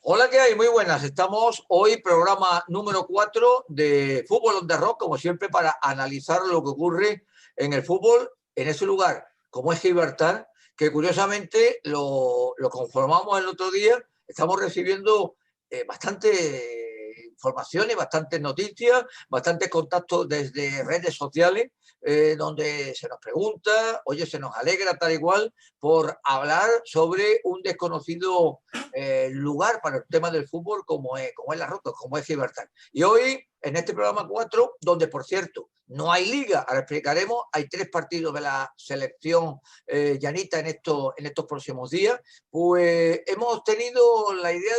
Hola, ¿qué hay? Muy buenas. Estamos hoy, programa número 4 de Fútbol on the Rock, como siempre, para analizar lo que ocurre en el fútbol en ese lugar, como es Gibraltar, que curiosamente lo conformamos el otro día. Estamos recibiendo bastante informaciones, bastantes noticias, bastantes contactos desde redes sociales, donde se nos pregunta, oye, se nos alegra tal igual por hablar sobre un desconocido lugar para el tema del fútbol como es la Roca, como es Gibraltar. Y hoy, en este programa 4, donde por cierto no hay liga, ahora explicaremos, hay 3 partidos de la selección llanita en estos próximos días, pues hemos tenido la idea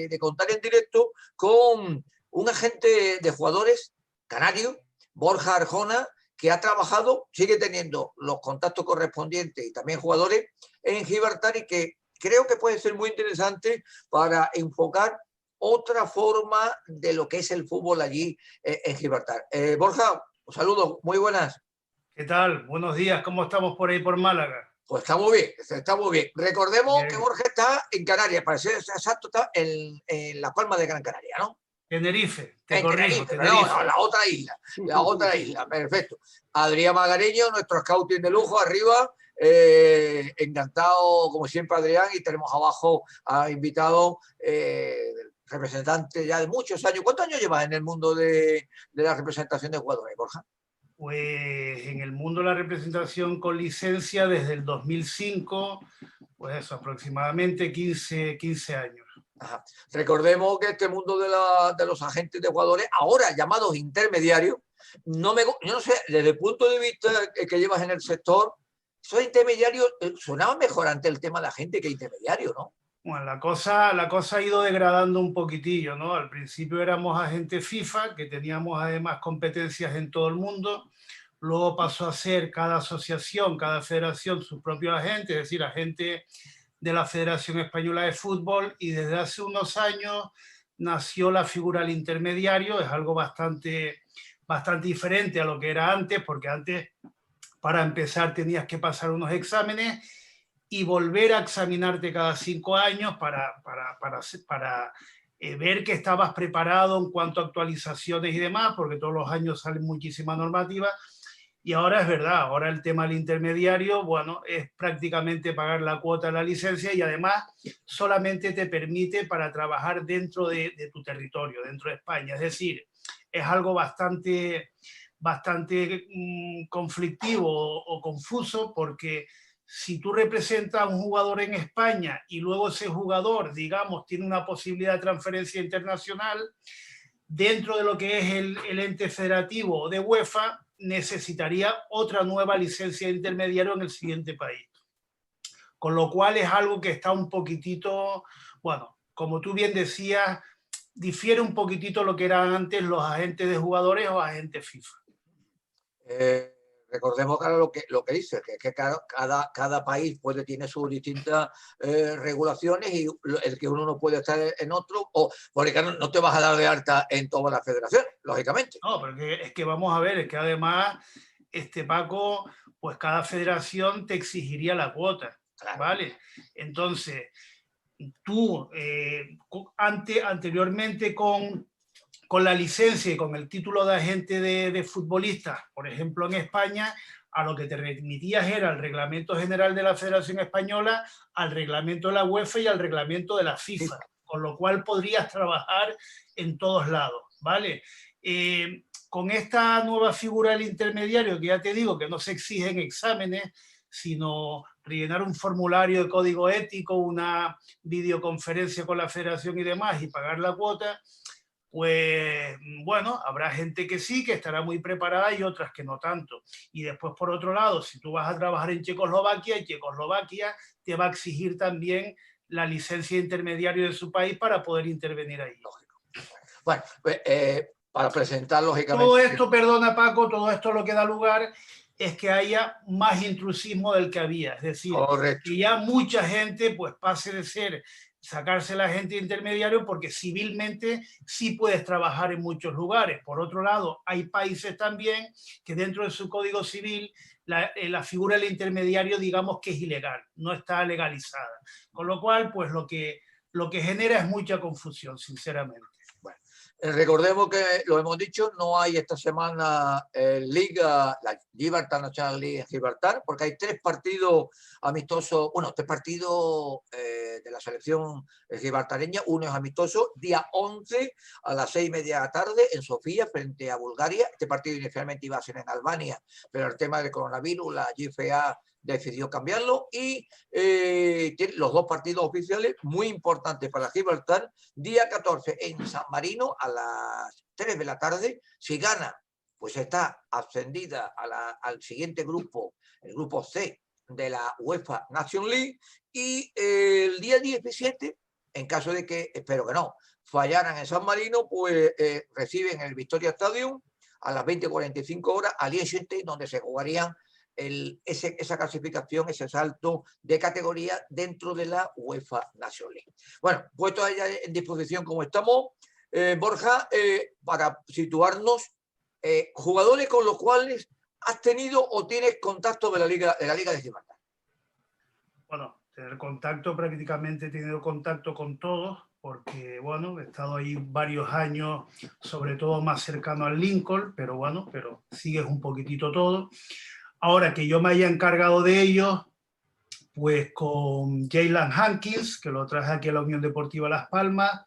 de contar en directo con un agente de jugadores canario, Borja Arjona, que ha trabajado, sigue teniendo los contactos correspondientes y también jugadores en Gibraltar, y que creo que puede ser muy interesante para enfocar otra forma de lo que es el fútbol allí en Gibraltar. Borja, un saludo, muy buenas. ¿Qué tal? Buenos días, ¿cómo estamos por ahí por Málaga? Pues está muy bien, está muy bien. Recordemos Bien. que Borja está en Canarias, para ser exacto, está en La Palma de Gran Canaria, ¿no? Tenerife, te En corrijo, Tenerife, no, Tenerife. la otra isla, perfecto. Adrián Magareño, nuestro scouting de lujo, arriba, encantado como siempre Adrián, y tenemos abajo a invitado representante ya de muchos años. ¿Cuántos años llevas en el mundo de la representación de jugadores, Borja? Pues en el mundo de la representación con licencia desde el 2005, pues eso, aproximadamente 15 años. Ajá. Recordemos que este mundo de los agentes de jugadores, ahora llamados intermediarios, yo no sé, desde el punto de vista que llevas en el sector, esos intermediarios sonaban mejor ante el tema de agente que intermediario, ¿no? Bueno, la cosa ha ido degradando un poquitillo, ¿no? Al principio éramos agentes FIFA, que teníamos además competencias en todo el mundo. Luego pasó a ser cada asociación, cada federación sus propios agentes, es decir, agentes de la Federación Española de Fútbol, y desde hace unos años nació la figura del intermediario. Es algo bastante diferente a lo que era antes, porque antes para empezar tenías que pasar unos exámenes y volver a examinarte cada 5 años para ver que estabas preparado en cuanto a actualizaciones y demás, porque todos los años salen muchísimas normativas. Y ahora es verdad, ahora el tema del intermediario, bueno, es prácticamente pagar la cuota de la licencia, y además solamente te permite para trabajar dentro de tu territorio, dentro de España. Es decir, es algo bastante conflictivo o confuso, porque si tú representas a un jugador en España y luego ese jugador, digamos, tiene una posibilidad de transferencia internacional, dentro de lo que es el ente federativo de UEFA, necesitaría otra nueva licencia de intermediario en el siguiente país. Con lo cual es algo que está un poquitito, bueno, como tú bien decías, difiere un poquitito lo que eran antes los agentes de jugadores o agentes FIFA. Recordemos claro lo que dice, que es que cada país tiene sus distintas regulaciones, y el que uno no puede estar en otro, porque claro, no te vas a dar de alta en toda la federación, lógicamente. No, porque es que vamos a ver, es que además, Paco, pues cada federación te exigiría la cuota, Claro. ¿vale? Entonces, tú anteriormente con la licencia y con el título de agente de futbolista, por ejemplo, en España, a lo que te remitías era al Reglamento General de la Federación Española, al Reglamento de la UEFA y al Reglamento de la FIFA, con lo cual podrías trabajar en todos lados, ¿vale? Con esta nueva figura del intermediario, que ya te digo que no se exigen exámenes, sino rellenar un formulario de código ético, una videoconferencia con la federación y demás, y pagar la cuota, pues bueno, habrá gente que sí, que estará muy preparada, y otras que no tanto. Y después, por otro lado, si tú vas a trabajar en Checoslovaquia te va a exigir también la licencia de intermediario de su país para poder intervenir ahí. Lógico. Bueno, para presentar, lógicamente... Todo esto, perdona Paco, todo esto lo que da lugar es que haya más intrusismo del que había. Es decir, correcto, que ya mucha gente pues pase de sacarse la gente intermediario, porque civilmente sí puedes trabajar en muchos lugares. Por otro lado, hay países también que dentro de su código civil la figura del intermediario, digamos que es ilegal, no está legalizada. Con lo cual, pues lo que lo que genera es mucha confusión, sinceramente. Bueno, recordemos que, lo hemos dicho, no hay esta semana Liga, la Gibraltar National League en Gibraltar, porque hay 3 partidos amistosos, bueno, 3 partidos de la selección gibraltareña. Uno es amistoso, día 11 a las 6:30 de la tarde en Sofía, frente a Bulgaria. Este partido inicialmente iba a ser en Albania, pero el tema del coronavirus, la GFA decidió cambiarlo, y los 2 partidos oficiales muy importantes para Gibraltar. Día 14 en San Marino a las 3 de la tarde. Si gana, pues está ascendida al siguiente grupo, el grupo C de la UEFA Nation League. Y el día 17, en caso de que, espero que no, fallaran en San Marino, pues reciben el Victoria Stadium a las 20:45 horas a Liechtenstein, donde se jugarían esa clasificación, ese salto de categoría dentro de la UEFA Nation League. Bueno, puesto a ella en disposición como estamos, Borja, para situarnos, jugadores con los cuales has tenido o tienes contacto de la Liga de Gibraltar. Bueno, tener contacto, prácticamente he tenido contacto con todos, porque bueno, he estado ahí varios años, sobre todo más cercano al Lincoln, pero bueno, pero sigues un poquitito todo. Ahora que yo me haya encargado de ellos, pues con Jaylan Hankins, que lo traje aquí a la Unión Deportiva Las Palmas,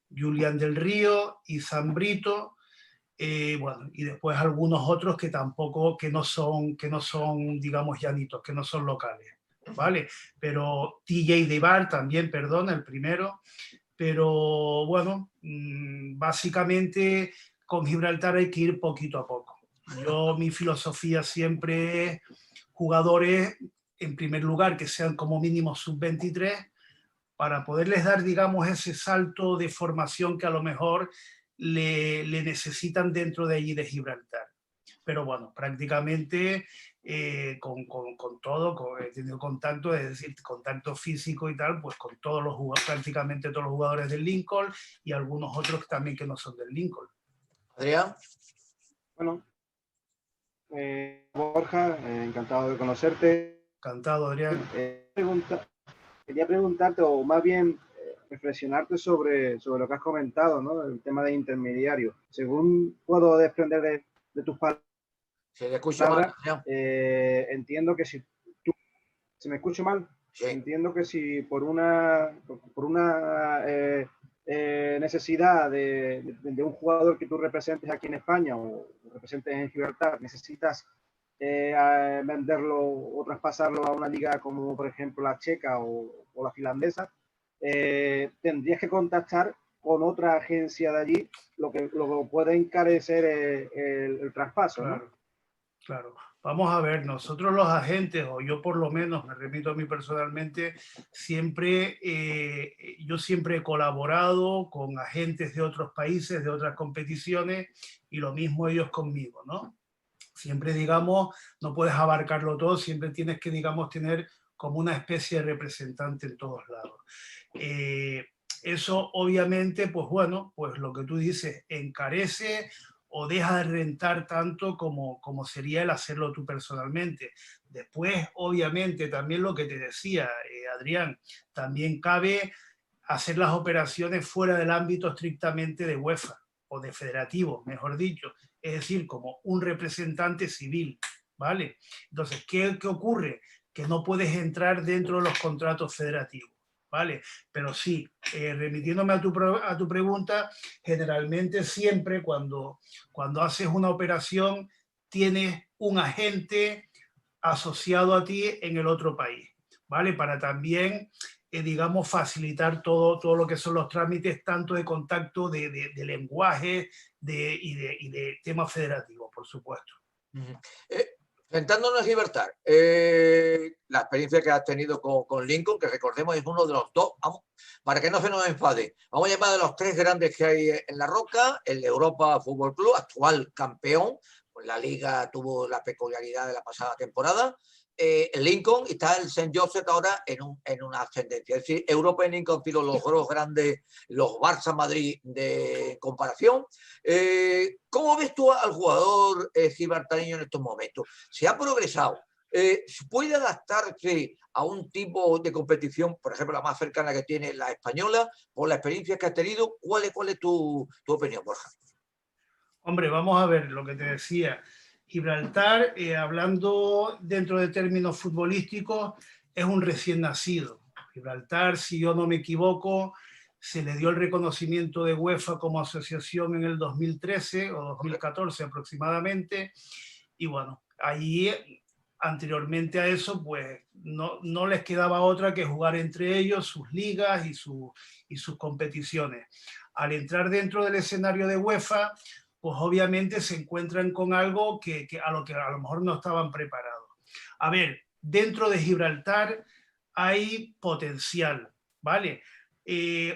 Julián del Río y Zambrito, bueno, y después algunos otros que tampoco, que no son, digamos, llanitos, que no son locales, ¿vale? Pero TJ Debar también, perdona, el primero, pero bueno, básicamente con Gibraltar hay que ir poquito a poco. Mi filosofía siempre es jugadores, en primer lugar, que sean como mínimo sub-23, para poderles dar, digamos, ese salto de formación que a lo mejor le necesitan dentro de allí de Gibraltar. Pero bueno, prácticamente con todo, he tenido contacto, es decir, contacto físico y tal, pues con todos los jugadores, prácticamente todos los jugadores del Lincoln y algunos otros también que no son del Lincoln. Adrián. Bueno, Borja, encantado de conocerte. Encantado, Adrián. Quería preguntarte, o más bien reflexionarte sobre lo que has comentado, ¿no? El tema de intermediario. Según puedo desprender de tus palabras, se le escucha mal, entiendo que si tú... ¿Se me escucha mal? Sí. Entiendo que si por una necesidad de un jugador que tú representes aquí en España o representes en Gibraltar, necesitas venderlo o traspasarlo a una liga como por ejemplo la checa o la finlandesa, tendrías que contactar con otra agencia de allí, lo que puede encarecer el traspaso, ¿no? Claro, claro. Vamos a ver, nosotros los agentes, o yo por lo menos, me remito a mí personalmente, yo siempre he colaborado con agentes de otros países, de otras competiciones, y lo mismo ellos conmigo, ¿no? Siempre, digamos, no puedes abarcarlo todo, siempre tienes que, digamos, tener como una especie de representante en todos lados. Eso obviamente, pues bueno, pues lo que tú dices, encarece o deja de rentar tanto como sería el hacerlo tú personalmente. Después, obviamente, también lo que te decía, Adrián, también cabe hacer las operaciones fuera del ámbito estrictamente de UEFA o de federativo, mejor dicho, es decir, como un representante civil, ¿vale? Entonces, ¿qué ocurre? Que no puedes entrar dentro de los contratos federativos, ¿vale? Pero sí, remitiéndome a tu pregunta, generalmente siempre cuando haces una operación tienes un agente asociado a ti en el otro país, ¿vale? Para también, digamos, facilitar todo lo que son los trámites, tanto de contacto, de lenguaje y de temas federativos, por supuesto. Sentándonos a Gibraltar, la experiencia que has tenido con Lincoln, que recordemos es uno de los 2, vamos, para que no se nos enfade, vamos a llamar de los 3 grandes que hay en la Roca, el Europa Fútbol Club, actual campeón, pues la liga tuvo la peculiaridad de la pasada temporada, el Lincoln, y está el St. Joseph ahora en una ascendencia. Es decir, Europa y Lincoln han sido los dos grandes, los Barça Madrid de comparación. ¿Cómo ves tú al jugador gibraltareño en estos momentos? ¿Se ha progresado? ¿puede adaptarse a un tipo de competición, por ejemplo, la más cercana que tiene la española, por la experiencia que has tenido? ¿Cuál es tu opinión, Borja? Hombre, vamos a ver lo que te decía. Gibraltar, hablando dentro de términos futbolísticos, es un recién nacido. Gibraltar, si yo no me equivoco, se le dio el reconocimiento de UEFA como asociación en el 2013 o 2014 aproximadamente. Y bueno, allí, anteriormente a eso, pues no les quedaba otra que jugar entre ellos sus ligas y sus competiciones. Al entrar dentro del escenario de UEFA, pues obviamente se encuentran con algo que a lo mejor no estaban preparados. A ver, dentro de Gibraltar hay potencial, ¿vale?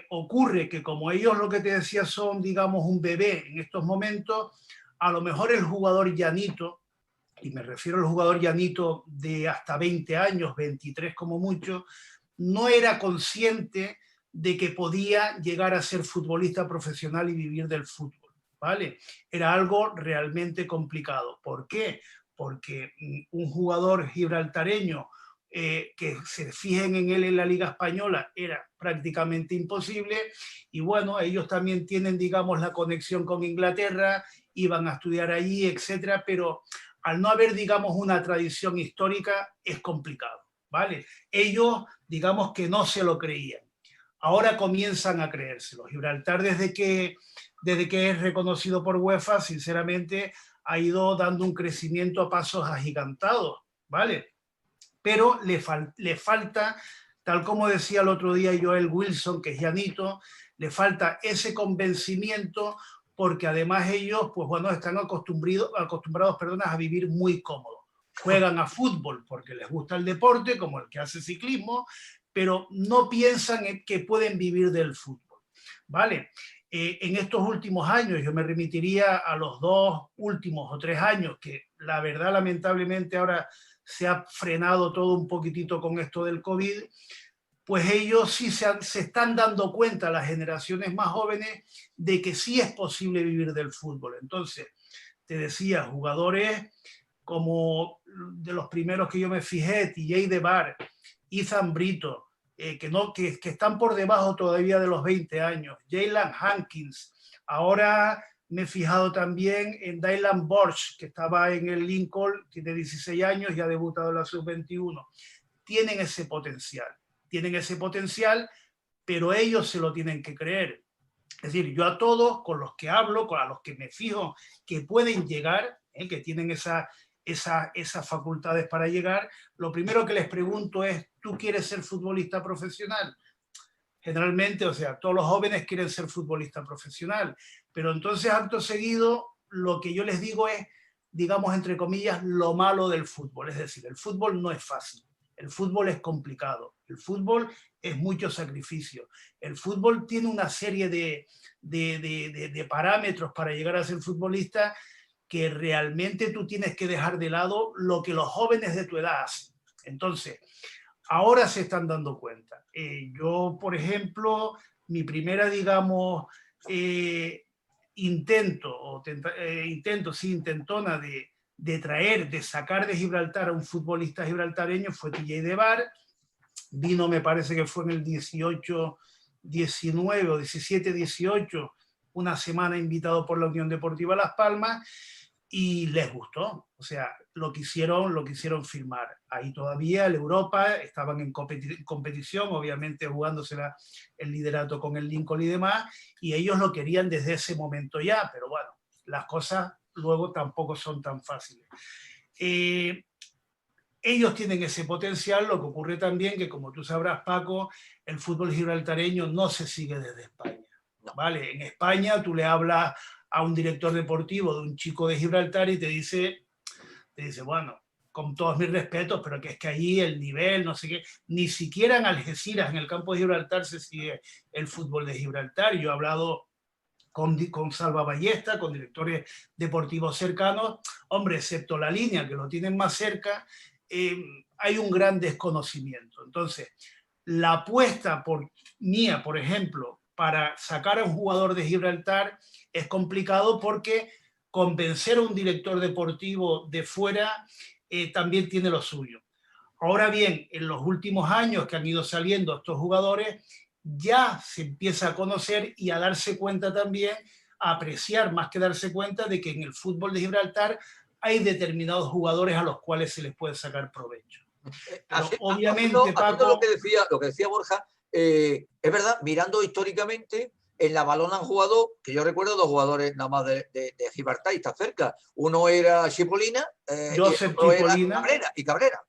Ocurre que como ellos, lo que te decía, son, digamos, un bebé en estos momentos, a lo mejor el jugador llanito, y me refiero al jugador llanito de hasta 20 años, 23 como mucho, no era consciente de que podía llegar a ser futbolista profesional y vivir del fútbol. ¿Vale? Era algo realmente complicado. ¿Por qué? Porque un jugador gibraltareño que se fijen en él en la Liga Española era prácticamente imposible, y bueno, ellos también tienen, digamos, la conexión con Inglaterra, iban a estudiar allí, etcétera, pero al no haber, digamos, una tradición histórica, es complicado, ¿vale? Ellos, digamos, que no se lo creían. Ahora comienzan a creérselo. Gibraltar, desde que es reconocido por UEFA, sinceramente, ha ido dando un crecimiento a pasos agigantados, ¿vale? Pero le falta, tal como decía el otro día Joel Wilson, que es llanito, le falta ese convencimiento, porque además ellos, pues bueno, están acostumbrados, a vivir muy cómodos. Juegan a fútbol porque les gusta el deporte, como el que hace ciclismo, pero no piensan en que pueden vivir del fútbol, ¿vale? En estos últimos años, yo me remitiría a los 2 últimos o 3 años, que la verdad, lamentablemente, ahora se ha frenado todo un poquitito con esto del COVID, pues ellos sí se están dando cuenta, las generaciones más jóvenes, de que sí es posible vivir del fútbol. Entonces, te decía, jugadores como de los primeros que yo me fijé, TJ de Bar, Ethan Brito, que están por debajo todavía de los 20 años, Jaylan Hankins, ahora me he fijado también en Dylan Borch, que estaba en el Lincoln, tiene 16 años y ha debutado en la sub-21. Tienen ese potencial, pero ellos se lo tienen que creer. Es decir, yo a todos con los que hablo, a los que me fijo que pueden llegar, que tienen esas facultades para llegar, lo primero que les pregunto es: ¿tú quieres ser futbolista profesional? Generalmente, o sea, todos los jóvenes quieren ser futbolista profesional, pero entonces, acto seguido, lo que yo les digo es, digamos, entre comillas, lo malo del fútbol. Es decir, el fútbol no es fácil, el fútbol es complicado, el fútbol es mucho sacrificio, el fútbol tiene una serie de parámetros para llegar a ser futbolista, que realmente tú tienes que dejar de lado lo que los jóvenes de tu edad hacen. Entonces, ahora se están dando cuenta. Yo, por ejemplo, mi primera, digamos, intentona de sacar de Gibraltar a un futbolista gibraltareño fue TJ de Bar. Vino, me parece que fue en el 18, 19 o 17, 18, una semana invitado por la Unión Deportiva Las Palmas, y les gustó. O sea, lo quisieron firmar. Ahí todavía el Europa estaban en competición, obviamente jugándose el liderato con el Lincoln y demás, y ellos lo querían desde ese momento ya, pero bueno, las cosas luego tampoco son tan fáciles. Ellos tienen ese potencial. Lo que ocurre también que, como tú sabrás, Paco, el fútbol gibraltareño no se sigue desde España, ¿vale? En España tú le hablas a un director deportivo de un chico de Gibraltar y te dice, bueno, con todos mis respetos, pero que es que allí el nivel, no sé qué, ni siquiera en Algeciras, en el campo de Gibraltar, se sigue el fútbol de Gibraltar. Yo he hablado con Salva Ballesta, con directores deportivos cercanos, hombre, excepto La Línea, que lo tienen más cerca, hay un gran desconocimiento. Entonces, la apuesta mía, por ejemplo, para sacar a un jugador de Gibraltar es complicado, porque convencer a un director deportivo de fuera también tiene lo suyo. Ahora bien, en los últimos años que han ido saliendo estos jugadores, ya se empieza a conocer y a darse cuenta también, a apreciar más que darse cuenta de que en el fútbol de Gibraltar hay determinados jugadores a los cuales se les puede sacar provecho. Pero obviamente, Paco, lo que decía Borja, es verdad, mirando históricamente, en la Balona han jugado, que yo recuerdo, dos jugadores nada más de Gibraltar y está cerca. Uno era Chipolina Joseph y otro Chipolina. era Cabrera.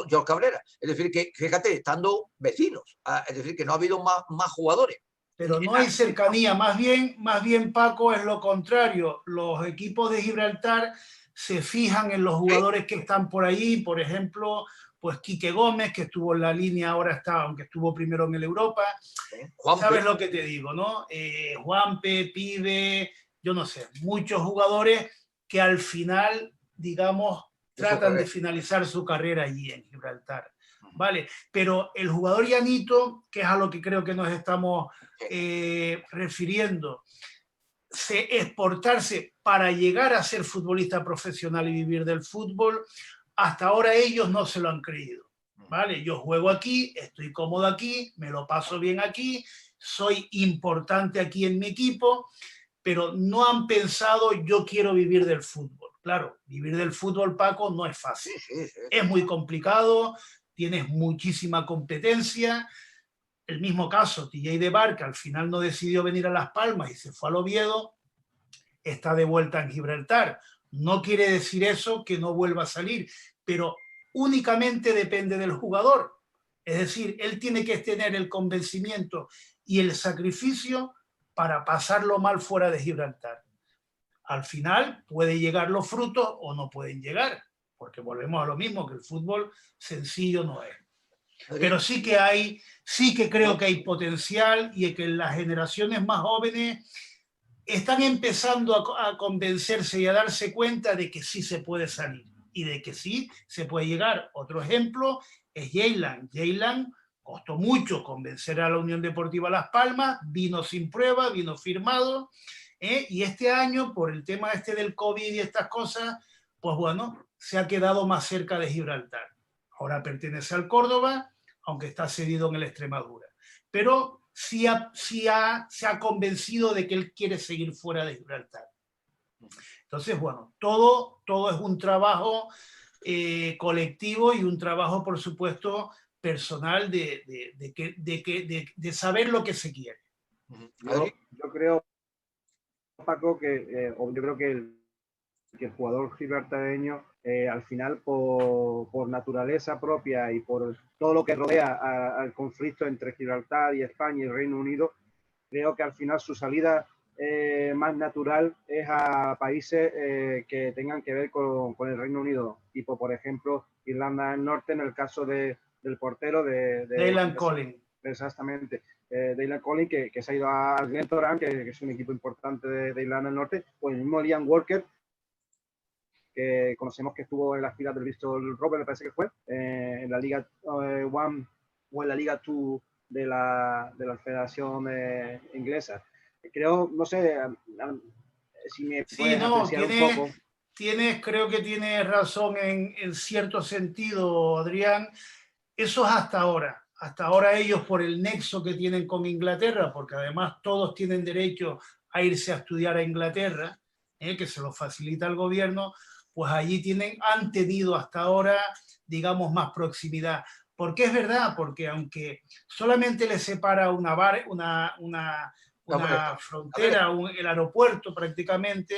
George Cabrera. Es decir, que fíjate, estando vecinos, es decir, que no ha habido más jugadores. Pero no hay cercanía, más bien, Paco, es lo contrario. Los equipos de Gibraltar se fijan en los jugadores que están por ahí, por ejemplo, pues Quique Gómez, que estuvo en la línea, ahora está, aunque estuvo primero en el Europa. Juanpe. ¿Sabes lo que te digo, no? Juanpe, Pibe, yo no sé, muchos jugadores que al final, digamos, tratan de finalizar su carrera allí en Gibraltar. ¿Vale? Pero el jugador llanito, que es a lo que creo que nos estamos refiriendo, exportarse para llegar a ser futbolista profesional y vivir del fútbol, hasta ahora ellos no se lo han creído. ¿Vale? Yo juego aquí, estoy cómodo aquí, me lo paso bien aquí, soy importante aquí en mi equipo, pero no han pensado yo quiero vivir del fútbol. Claro, vivir del fútbol, Paco, no es fácil. Es muy complicado, tienes muchísima competencia. El mismo caso, TJ de Bar, que al final no decidió venir a Las Palmas y se fue al Oviedo, está de vuelta en Gibraltar. No quiere decir eso que no vuelva a salir, pero únicamente depende del jugador. Es decir, él tiene que tener el convencimiento y el sacrificio para pasarlo mal fuera de Gibraltar. Al final puede llegar los frutos o no pueden llegar, porque volvemos a lo mismo, que el fútbol sencillo no es. Pero sí que creo que hay potencial y que las generaciones más jóvenes están empezando a convencerse y a darse cuenta de que sí se puede salir y de que sí se puede llegar. Otro ejemplo es Jaylan. Jaylan costó mucho convencer a la Unión Deportiva Las Palmas, vino sin prueba, vino firmado, y este año, por el tema del COVID y estas cosas, pues bueno, se ha quedado más cerca de Gibraltar. Ahora pertenece al Córdoba, aunque está cedido en el Extremadura. Pero se ha convencido de que él quiere seguir fuera de Gibraltar. Entonces, bueno, todo es un trabajo colectivo y un trabajo, por supuesto, personal de saber lo que se quiere. Yo creo, Paco, yo creo que el jugador gibraltareño, al final, por naturaleza propia y por todo lo que rodea al conflicto entre Gibraltar y España y el Reino Unido, creo que al final su salida más natural es a países que tengan que ver con el Reino Unido, tipo, por ejemplo, Irlanda del Norte, en el caso del portero de Daylan Collin. Exactamente. Daylan Collin, que se ha ido al Glentoran, que es un equipo importante de Irlanda del Norte, o el mismo Liam Walker, que conocemos que estuvo en las filas del Bristol Rovers, me parece que fue, en la Liga One o en la Liga 2 de la Federación Inglesa. Creo, no sé, si me puedes apreciar un poco. Creo que tienes razón en cierto sentido, Adrián. Eso es hasta ahora. Hasta ahora ellos, por el nexo que tienen con Inglaterra, porque además todos tienen derecho a irse a estudiar a Inglaterra, que se lo facilita el gobierno, pues allí han tenido hasta ahora, digamos, más proximidad. Porque es verdad, porque aunque solamente les separa una frontera, el aeropuerto prácticamente,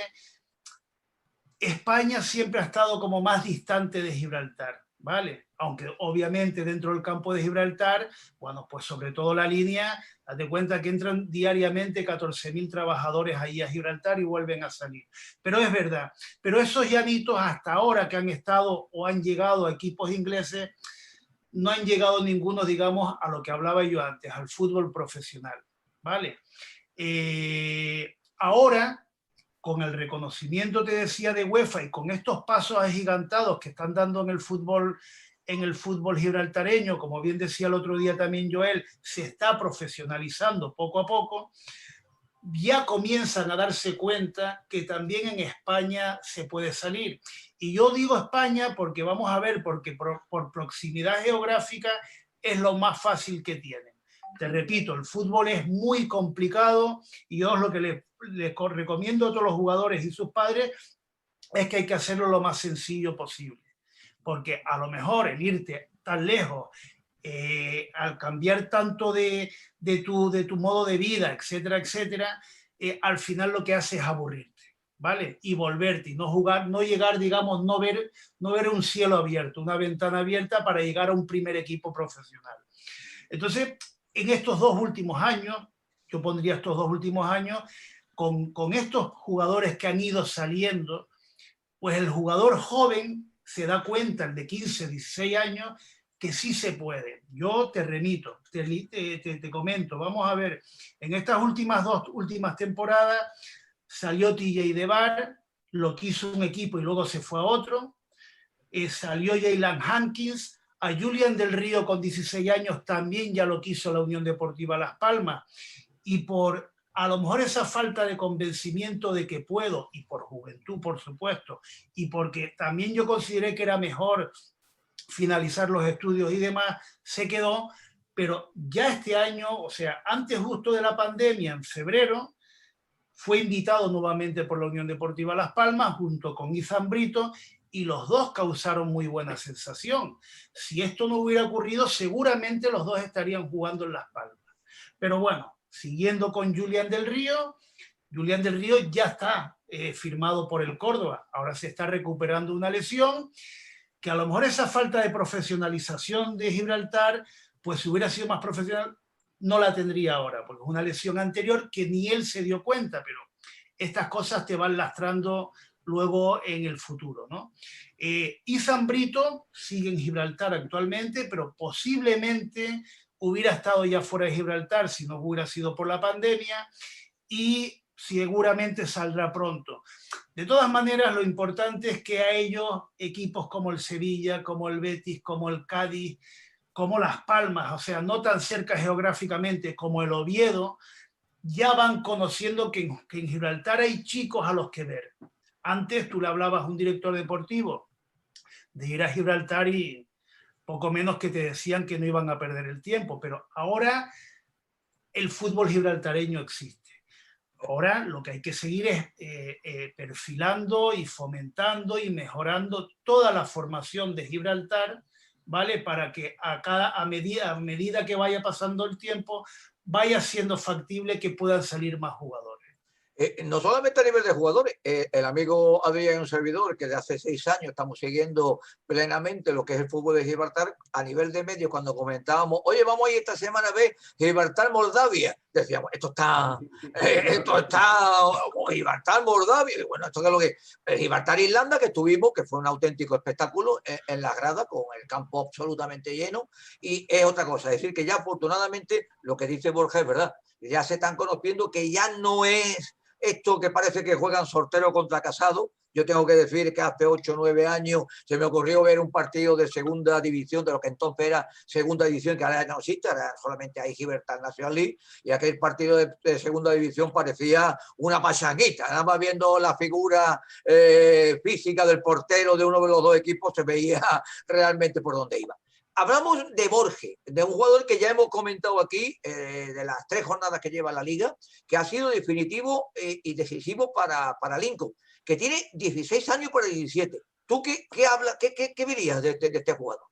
España siempre ha estado como más distante de Gibraltar, ¿vale? Aunque obviamente dentro del campo de Gibraltar, bueno, pues sobre todo la línea, date cuenta que entran diariamente 14.000 trabajadores ahí a Gibraltar y vuelven a salir. Pero es verdad, pero esos llanitos hasta ahora que han estado o han llegado a equipos ingleses, no han llegado ninguno, digamos, a lo que hablaba yo antes, al fútbol profesional, ¿vale? Ahora, con el reconocimiento, te decía, de UEFA y con estos pasos agigantados que están dando en el fútbol gibraltareño, como bien decía el otro día también Joel, se está profesionalizando poco a poco, ya comienzan a darse cuenta que también en España se puede salir. Y yo digo España porque vamos a ver, porque por proximidad geográfica es lo más fácil que tienen. Te repito, el fútbol es muy complicado y yo lo que les recomiendo a todos los jugadores y sus padres es que hay que hacerlo lo más sencillo posible. Porque a lo mejor el irte tan lejos, al cambiar tanto de tu modo de vida, etcétera, etcétera, al final lo que hace es aburrirte, ¿vale? Y volverte, y no jugar, no llegar, digamos, no ver un cielo abierto, una ventana abierta para llegar a un primer equipo profesional. Entonces, en estos 2 últimos años, yo pondría estos 2 últimos años, con estos jugadores que han ido saliendo, pues el jugador joven se da cuenta, el de 15, 16 años, que sí se puede. Yo te remito, te comento, vamos a ver, en estas dos últimas temporadas salió TJ de Bar, lo quiso un equipo y luego se fue a otro, salió Jaylan Hankins, a Julián del Río con 16 años también ya lo quiso la Unión Deportiva Las Palmas, y por a lo mejor esa falta de convencimiento de que puedo, y por juventud, por supuesto, y porque también yo consideré que era mejor finalizar los estudios y demás, se quedó, pero ya este año, o sea, antes justo de la pandemia, en febrero, fue invitado nuevamente por la Unión Deportiva Las Palmas junto con Izan Brito, y los dos causaron muy buena sensación. Si esto no hubiera ocurrido, seguramente los dos estarían jugando en Las Palmas. Pero bueno, siguiendo con Julián del Río ya está firmado por el Córdoba, ahora se está recuperando una lesión, que a lo mejor esa falta de profesionalización de Gibraltar, pues si hubiera sido más profesional, no la tendría ahora, porque es una lesión anterior que ni él se dio cuenta, pero estas cosas te van lastrando luego en el futuro, ¿no? Izan Brito sigue en Gibraltar actualmente, pero posiblemente hubiera estado ya fuera de Gibraltar si no hubiera sido por la pandemia, y seguramente saldrá pronto. De todas maneras, lo importante es que a ellos, equipos como el Sevilla, como el Betis, como el Cádiz, como Las Palmas, o sea, no tan cerca geográficamente como el Oviedo, ya van conociendo que en Gibraltar hay chicos a los que ver. Antes tú le hablabas a un director deportivo de ir a Gibraltar y poco menos que te decían que no iban a perder el tiempo, pero ahora el fútbol gibraltareño existe. Ahora lo que hay que seguir es perfilando y fomentando y mejorando toda la formación de Gibraltar, ¿vale? Para que a medida que vaya pasando el tiempo vaya siendo factible que puedan salir más jugadores. No solamente a nivel de jugadores, el amigo Adrián, un servidor, que de hace 6 años estamos siguiendo plenamente lo que es el fútbol de Gibraltar, a nivel de medios, cuando comentábamos, oye, vamos a ir esta semana a ver Gibraltar-Moldavia, decíamos, esto está, Gibraltar-Moldavia, y bueno, esto es lo que Gibraltar-Irlanda, que tuvimos, que fue un auténtico espectáculo en la grada, con el campo absolutamente lleno, y es otra cosa, es decir, que ya afortunadamente, lo que dice Borja es verdad, ya se están conociendo que ya no es esto que parece que juegan soltero contra casado. Yo tengo que decir que hace 8 o 9 años se me ocurrió ver un partido de segunda división, de lo que entonces era segunda división, que ahora no existe, ahora solamente hay Gibraltar National League, y aquel partido de segunda división parecía una pachanguita, nada más viendo la figura física del portero de uno de los dos equipos se veía realmente por dónde iba. Hablamos de Borge, de un jugador que ya hemos comentado aquí, de las 3 jornadas que lleva la liga, que ha sido definitivo y decisivo para Lincoln, que tiene 16 años para 17. ¿Tú qué verías de este jugador?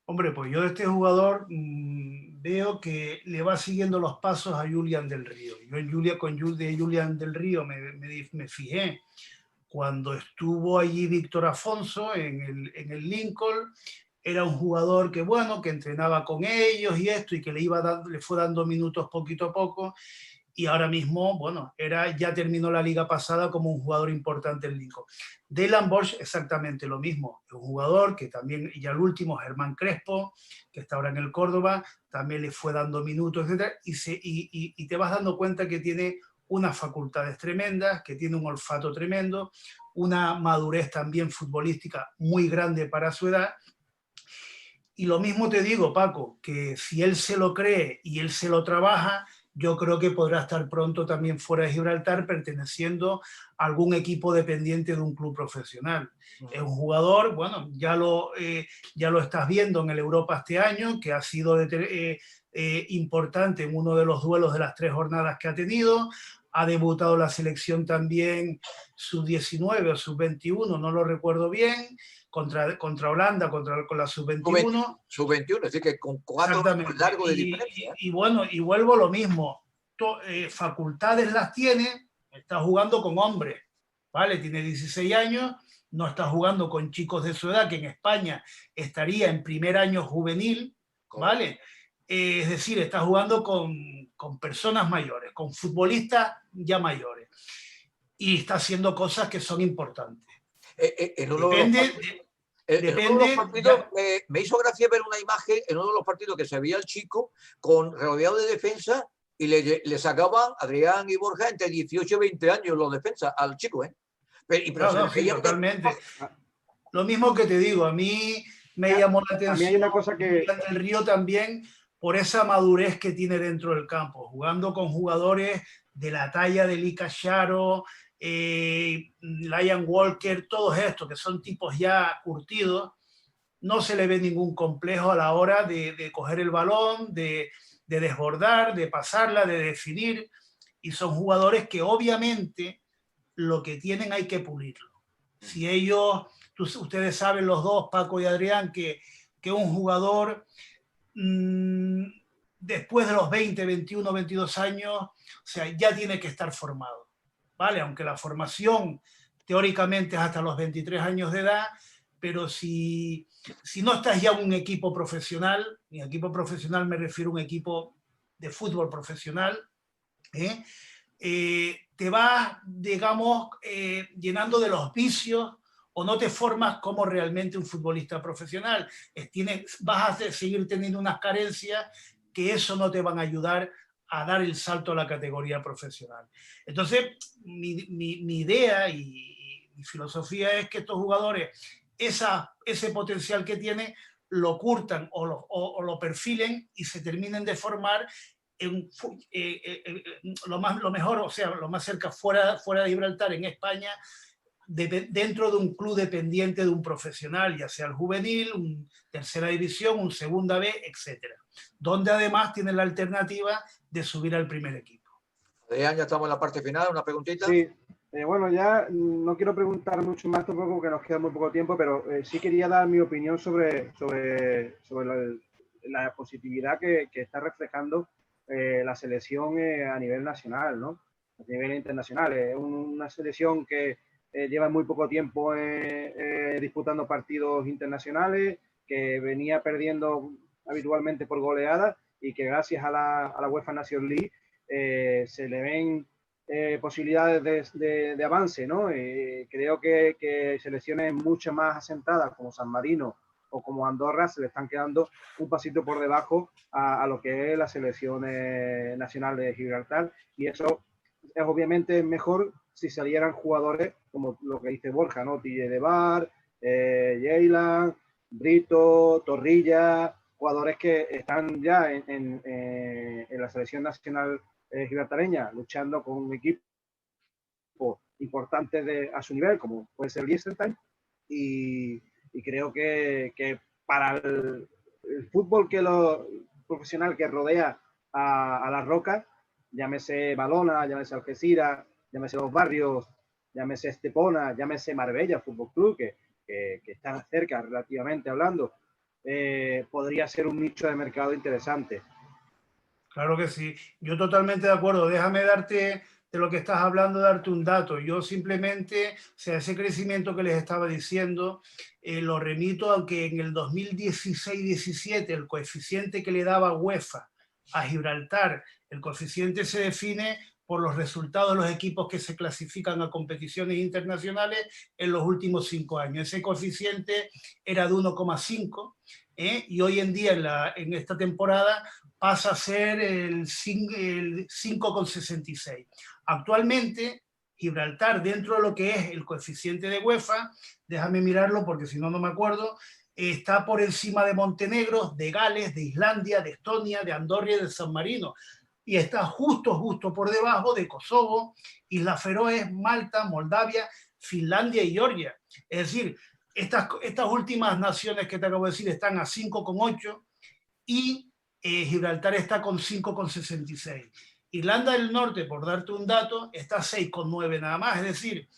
Hombre, pues yo de este jugador veo que le va siguiendo los pasos a Julián del Río. Yo de Julián del Río me fijé cuando estuvo allí Víctor Afonso en el Lincoln. Era un jugador que, bueno, que entrenaba con ellos y esto, y que le fue dando minutos poquito a poco, y ahora mismo, bueno, ya terminó la liga pasada como un jugador importante en Lincoln. Dylan Bosch, exactamente lo mismo, es un jugador que también, y al último, Germán Crespo, que está ahora en el Córdoba, también le fue dando minutos, etc. Y te vas dando cuenta que tiene unas facultades tremendas, que tiene un olfato tremendo, una madurez también futbolística muy grande para su edad. Y lo mismo te digo, Paco, que si él se lo cree y él se lo trabaja, yo creo que podrá estar pronto también fuera de Gibraltar, perteneciendo a algún equipo dependiente de un club profesional. Es un jugador, bueno, ya lo estás viendo en el Europa este año, que ha sido importante en uno de los duelos de las 3 jornadas que ha tenido. Ha debutado la selección también sub-19 o sub-21, no lo recuerdo bien, contra Holanda, con la sub-21. Sub-21, es decir, que con 4 años largos de diferencia. Y bueno, y vuelvo a lo mismo. Facultades las tiene, está jugando con hombres, ¿vale? Tiene 16 años, no está jugando con chicos de su edad, que en España estaría en primer año juvenil, ¿vale? Es decir, está jugando con personas mayores, con futbolistas ya mayores. Y está haciendo cosas que son importantes. Me hizo gracia ver una imagen en uno de los partidos que se veía el chico rodeado de defensa y le sacaban Adrián y Borja entre 18 y 20 años los defensas al chico, ¿eh? Sí, totalmente. Lo mismo que te digo, a mí me llamó la atención. A mí hay una cosa que... El Río también, por esa madurez que tiene dentro del campo, jugando con jugadores de la talla de Lika Sharo, Liam Walker, todos estos que son tipos ya curtidos, no se le ve ningún complejo a la hora de coger el balón, de desbordar, de pasarla, de definir, y son jugadores que obviamente lo que tienen hay que pulirlo. Si ellos, ustedes saben los dos, Paco y Adrián, que un jugador después de los 20, 21, 22 años, o sea, ya tiene que estar formado, ¿vale? Aunque la formación teóricamente es hasta los 23 años de edad, pero si no estás ya en un equipo profesional, y equipo profesional me refiero a un equipo de fútbol profesional, te vas, digamos, llenando de los vicios o no te formas como realmente un futbolista profesional. Vas a seguir teniendo unas carencias que eso no te van a ayudar a dar el salto a la categoría profesional. Entonces, mi idea y mi filosofía es que estos jugadores, ese potencial que tienen, lo curtan o lo perfilen y se terminen de formar lo mejor, o sea, lo más cerca fuera de Gibraltar, en España, dentro de un club dependiente de un profesional, ya sea el juvenil, un tercera división, un segunda B, etcétera, donde además tienen la alternativa de subir al primer equipo. Adrián, ya estamos en la parte final, una preguntita. Sí, bueno, ya no quiero preguntar mucho más tampoco porque nos queda muy poco tiempo, pero sí quería dar mi opinión sobre la positividad que está reflejando la selección a nivel nacional, ¿no? A nivel internacional. Es una selección que lleva muy poco tiempo disputando partidos internacionales, que venía perdiendo habitualmente por goleada y que gracias a la UEFA Nations League se le ven posibilidades de avance, ¿no? Creo que selecciones mucho más asentadas como San Marino o como Andorra se le están quedando un pasito por debajo a lo que es la selección nacional de Gibraltar, y eso es obviamente mejor si salieran jugadores como lo que dice Borja, ¿no? TJ de Bar, Jaylan, Brito, Torrilla, jugadores que están ya en la selección nacional gibraltareña, luchando con un equipo importante a su nivel, como puede ser Liechtenstein, y creo que para el fútbol profesional que rodea a la Roca, llámese Balona, llámese Algeciras, llámese Los Barrios, llámese Estepona, llámese Marbella Fútbol Club, que están cerca relativamente hablando, podría ser un nicho de mercado interesante. Claro que sí, yo totalmente de acuerdo. Déjame darte, de lo que estás hablando, darte un dato. Yo simplemente, o sea, ese crecimiento que les estaba diciendo, lo remito a que en el 2016-17 el coeficiente que le daba UEFA a Gibraltar, el coeficiente se define por los resultados de los equipos que se clasifican a competiciones internacionales en los últimos 5 años. Ese coeficiente era de 1,5, y hoy en día, en esta temporada, pasa a ser el 5,66. Actualmente, Gibraltar, dentro de lo que es el coeficiente de UEFA, déjame mirarlo porque si no, no me acuerdo, está por encima de Montenegro, de Gales, de Islandia, de Estonia, de Andorra y de San Marino. y está justo por debajo de Kosovo, Islas Feroes, Malta, Moldavia, Finlandia y Georgia. Es decir, estas últimas naciones que te acabo de decir están a 5,8 y Gibraltar está con 5,66. Irlanda del Norte, por darte un dato, está a 6,9 nada más. Es decir,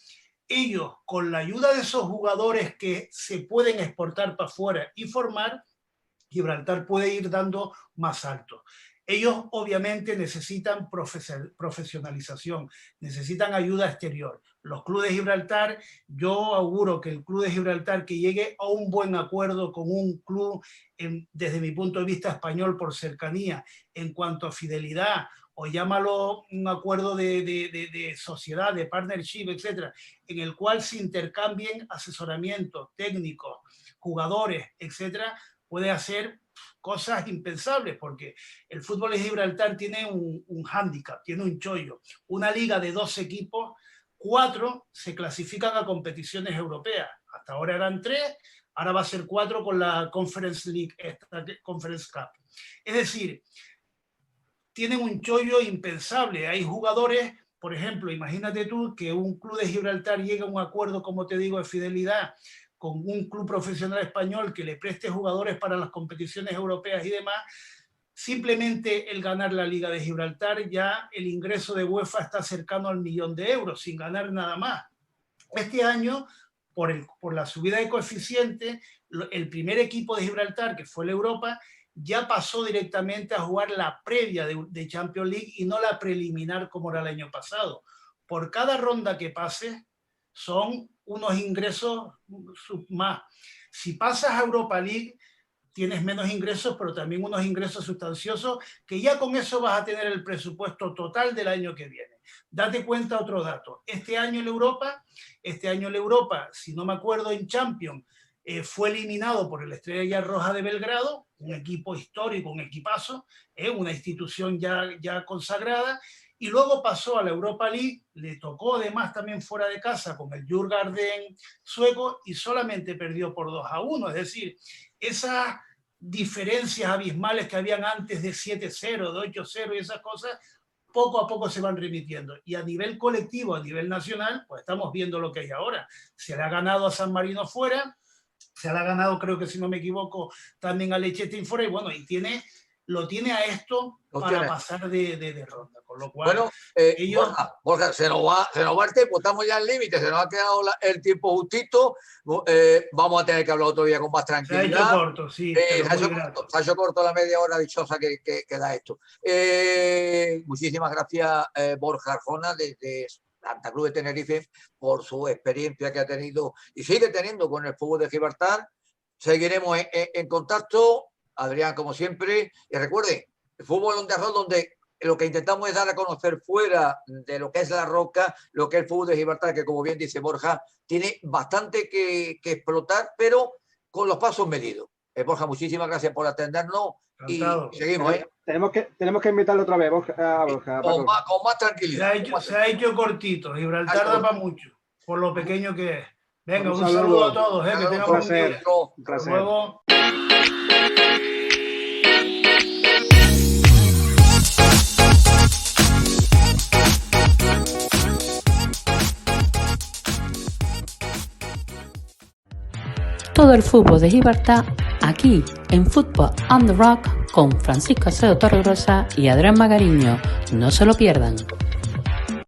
ellos, con la ayuda de esos jugadores que se pueden exportar para afuera y formar, Gibraltar puede ir dando más alto. Ellos obviamente necesitan profesionalización, necesitan ayuda exterior. Los clubes de Gibraltar, yo auguro que el club de Gibraltar que llegue a un buen acuerdo con un club, desde mi punto de vista español por cercanía, en cuanto a fidelidad, o llámalo un acuerdo de sociedad, de partnership, etcétera, en el cual se intercambien asesoramiento técnicos, jugadores, etcétera, puede hacer cosas impensables, porque el fútbol de Gibraltar tiene un hándicap, tiene un chollo. Una liga de 12 equipos, 4 se clasifican a competiciones europeas. Hasta ahora eran 3, ahora va a ser 4 con la Conference League, esta Conference Cup. Es decir, tienen un chollo impensable. Hay jugadores, por ejemplo, imagínate tú que un club de Gibraltar llegue a un acuerdo, como te digo, de fidelidad con un club profesional español que le preste jugadores para las competiciones europeas y demás. Simplemente el ganar la Liga de Gibraltar, ya el ingreso de UEFA está cercano al 1.000.000 de euros, sin ganar nada más. Este año, por la subida de coeficiente, el primer equipo de Gibraltar, que fue la Europa, ya pasó directamente a jugar la previa de Champions League y no la preliminar como era el año pasado. Por cada ronda que pase, son unos ingresos más. Si pasas a Europa League, tienes menos ingresos, pero también unos ingresos sustanciosos, que ya con eso vas a tener el presupuesto total del año que viene. Date cuenta otro dato. Este año la Europa, si no me acuerdo, en Champions, fue eliminado por el Estrella Roja de Belgrado, un equipo histórico, un equipazo, una institución ya consagrada, y luego pasó a la Europa League, le tocó además también fuera de casa con el Djurgården sueco y solamente perdió por 2-1, es decir, esas diferencias abismales que habían antes de 7-0, de 8-0 y esas cosas, poco a poco se van remitiendo. Y a nivel colectivo, a nivel nacional, pues estamos viendo lo que hay ahora. Se le ha ganado a San Marino fuera, se le ha ganado, creo que si no me equivoco, también a Liechtenstein fuera, y bueno, y lo tiene a esto para pasar de ronda, con lo cual bueno, ellos... Borja, se nos va el tiempo, estamos ya al límite, se nos ha quedado el tiempo justito, vamos a tener que hablar otro día con más tranquilidad. Se ha hecho corto, sí. Se ha hecho corto la media hora dichosa que da esto. Muchísimas gracias, Borja Arjona, desde Santa Cruz de Tenerife, por su experiencia que ha tenido y sigue teniendo con el fútbol de Gibraltar. Seguiremos en contacto. Adrián, como siempre, y recuerden, el fútbol on the road, donde lo que intentamos es dar a conocer fuera de lo que es la roca, lo que es el fútbol de Gibraltar, que como bien dice Borja, tiene bastante que explotar, pero con los pasos medidos. Borja, muchísimas gracias por atendernos. Encantado. Y seguimos. Tenemos que invitarlo otra vez, Borja. Con más tranquilidad. Se ha hecho cortito. Gibraltar da para mucho, por lo pequeño que es. Venga, un saludo a todos. Que tengamos un placer. Hasta luego. Todo el fútbol de Gibraltar aquí en Football on the Rock con Francisco Acedo Torregrosa y Adrián Magariño. No se lo pierdan.